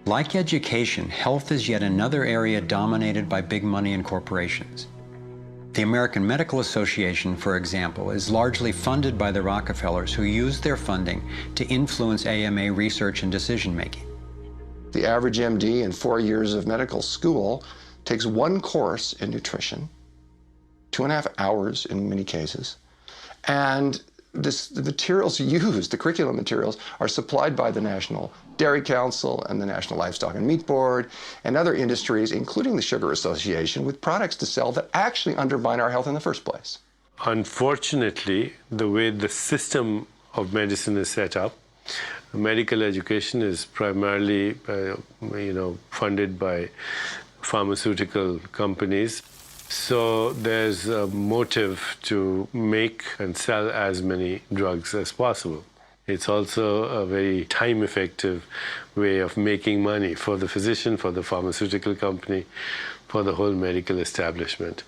Like education, health is yet another area dominated by big money and corporations. The American Medical Association, for example, is largely funded by the Rockefellers, who use their funding to influence AMA research and decision-making. The average MD in 4 years of medical school takes one course in nutrition, 2.5 hours in many cases, and the materials used, the curriculum materials, are supplied by the National Dairy Council and the National Livestock and Meat Board and other industries, including the Sugar Association, with products to sell that actually undermine our health in the first place. Unfortunately, the way the system of medicine is set up, medical education is primarily, funded by pharmaceutical companies. So there's a motive to make and sell as many drugs as possible. It's also a very time-effective way of making money for the physician, for the pharmaceutical company, for the whole medical establishment.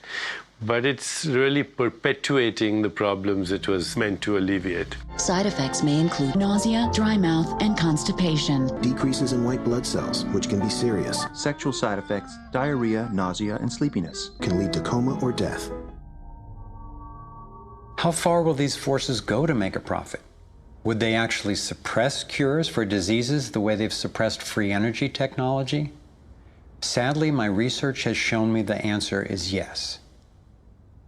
But it's really perpetuating the problems it was meant to alleviate. Side effects may include nausea, dry mouth, and constipation. Decreases in white blood cells, which can be serious. Sexual side effects, diarrhea, nausea, and sleepiness. Can lead to coma or death. How far will these forces go to make a profit? Would they actually suppress cures for diseases the way they've suppressed free energy technology? Sadly, my research has shown me the answer is yes.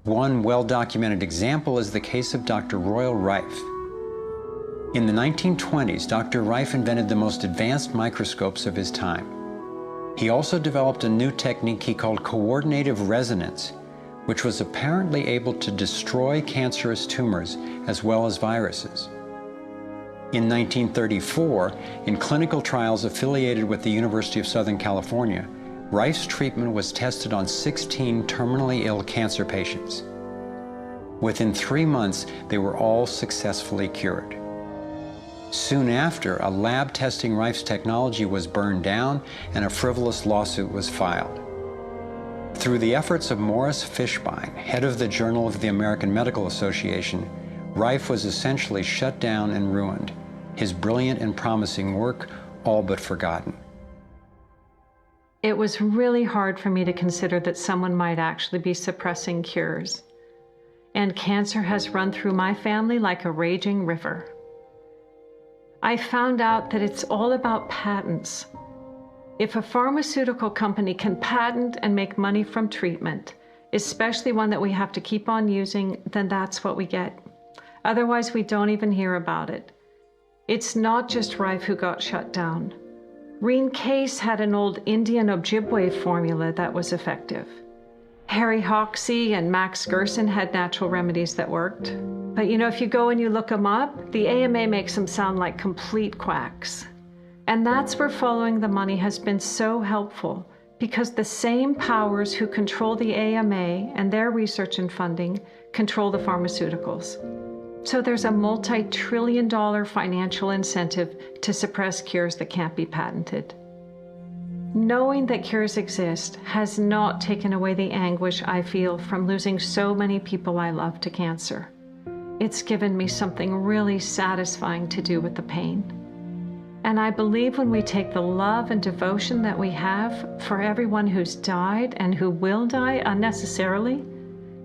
One well-documented example is the case of Dr. Royal Rife. In the 1920s, Dr. Rife invented the most advanced microscopes of his time. He also developed a new technique he called coordinative resonance, which was apparently able to destroy cancerous tumors as well as viruses. In 1934, in clinical trials affiliated with the University of Southern California, Rife's treatment was tested on 16 terminally ill cancer patients. Within 3 months, they were all successfully cured. Soon after, a lab testing Rife's technology was burned down and a frivolous lawsuit was filed. Through the efforts of Morris Fishbein, head of the Journal of the American Medical Association, Rife was essentially shut down and ruined, his brilliant and promising work all but forgotten. It was really hard for me to consider that someone might actually be suppressing cures. And cancer has run through my family like a raging river. I found out that it's all about patents. If a pharmaceutical company can patent and make money from treatment, especially one that we have to keep on using, then that's what we get. Otherwise, we don't even hear about it. It's not just Rife who got shut down. Reen Case had an old Indian Ojibwe formula that was effective. Harry Hoxsey and Max Gerson had natural remedies that worked. But if you go and you look them up, the AMA makes them sound like complete quacks. And that's where following the money has been so helpful, because the same powers who control the AMA and their research and funding control the pharmaceuticals. So there's a multi-trillion-dollar financial incentive to suppress cures that can't be patented. Knowing that cures exist has not taken away the anguish I feel from losing so many people I love to cancer. It's given me something really satisfying to do with the pain. And I believe when we take the love and devotion that we have for everyone who's died and who will die unnecessarily,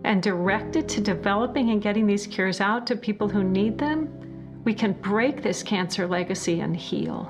and direct it to developing and getting these cures out to people who need them, we can break this cancer legacy and heal.